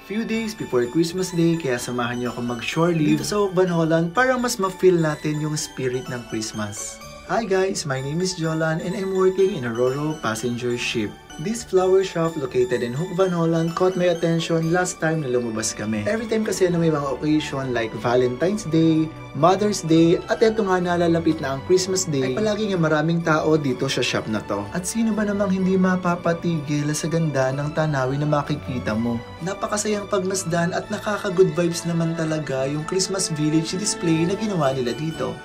Few days before Christmas Day, kaya samahan niyo ako mag-shore leave dito sa Hukban, Holland para mas ma-feel natin yung spirit ng Christmas. Hi guys, my name is Jolan and I'm working in a Ro-Ro passenger ship. This flower shop located in Hukban, Holland caught my attention last time na lumabas kami. Every time kasi na may mga occasion like Valentine's Day, Mother's Day, at eto nga nalalapit na ang Christmas Day, ay palagi nga maraming tao dito sa shop na to. At sino ba namang hindi mapapatigil sa ganda ng tanawin na makikita mo? Napakasayang pagmasdan at nakaka-good vibes naman talaga yung Christmas Village display na ginawa nila dito.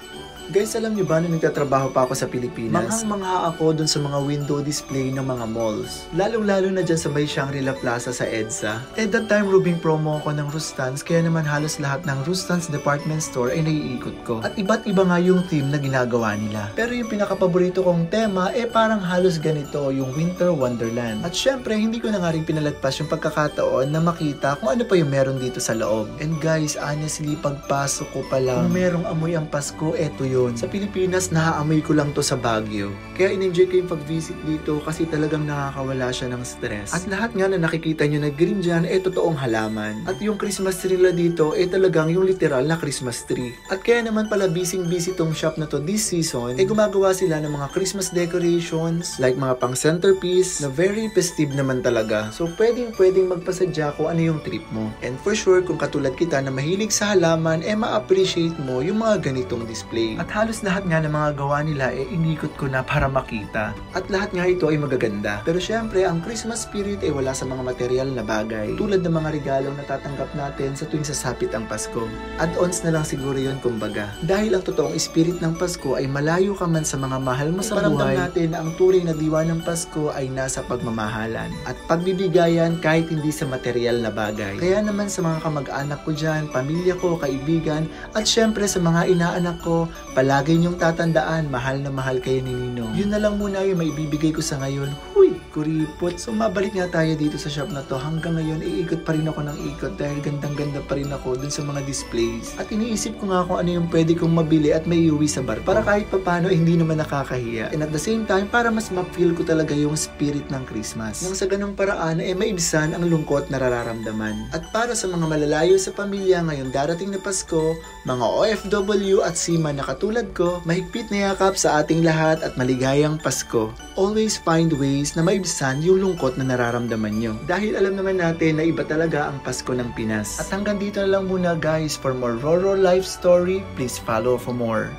Guys, alam niyo ba na nagtatrabaho pa ako sa Pilipinas? Manghang-mangha ako dun sa mga window display ng mga malls. Lalong-lalo na dyan sa may Shangri-La Plaza sa EDSA. At that time, rubing promo ako ng Rustans, kaya naman halos lahat ng Rustans department store ay naiikot ko. At iba't iba nga yung theme na ginagawa nila. Pero yung pinakapaborito kong tema, parang halos ganito, yung Winter Wonderland. At syempre, hindi ko na nga rin pinalagpas yung pagkakataon na makita kung ano pa yung meron dito sa loob. And guys, honestly, pagpasok ko pa lang, kung merong amoy ang Pasko, eto yun. Sa Pilipinas, naaamoy ko lang to sa Baguio. Kaya in-enjoy ko yung pag-visit dito kasi talagang nakakawala siya ng stress. At lahat nga na nakikita nyo na green dyan, totoong halaman. At yung Christmas tree nila dito, talagang yung literal na Christmas tree. At kaya naman pala busy tong shop na to this season, gumagawa sila ng mga Christmas decorations, like mga pang centerpiece, na very festive naman talaga. So pwedeng magpasadya kung ano yung trip mo. And for sure, kung katulad kita na mahilig sa halaman, ma-appreciate mo yung mga ganitong display. At halos lahat nga ng mga gawa nila inikot ko na para makita. At lahat nga ito ay magaganda. Pero syempre, ang Christmas spirit wala sa mga material na bagay. Tulad ng mga regalong natatanggap natin sa tuwing sasapit ang Pasko. Add-ons na lang siguro yun kumbaga. Dahil ang totoong spirit ng Pasko ay malayo ka man sa mga mahal mo sa buhay. Natin na ang turing na diwa ng Pasko ay nasa pagmamahalan. At pagbibigayan kahit hindi sa material na bagay. Kaya naman sa mga kamag-anak ko dyan, pamilya ko, kaibigan, at syempre sa mga inaanak ko, palagi niyong tatandaan, mahal na mahal kayo ni Ninong. Yun na lang muna yung maibibigay ko sa ngayon. Huy, kuripot. So mabalik nga tayo dito sa shop na to. Hanggang ngayon, iikot pa rin ako ng ikot dahil gandang-ganda pa rin ako dun sa mga displays. At iniisip ko nga kung ano yung pwede kong mabili at may iuwi sa bar para kahit papano hindi naman nakakahiya. And at the same time, para mas ma-feel ko talaga yung spirit ng Christmas. Nang sa ganung paraan, maibsan ang lungkot na nararamdaman. At para sa mga malalayo sa pamilya ngayon darating na Pasko, mga OFW at seaman na katulad ko, mahigpit na yakap sa ating lahat at maligayang Pasko. Always find ways na maibsan yung lungkot na nararamdaman nyo. Dahil alam naman natin na iba talaga ang Pasko ng Pinas. At hanggang dito na lang muna guys. For more Ro-Ro life story, please follow for more.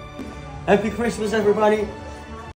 Happy Christmas everybody!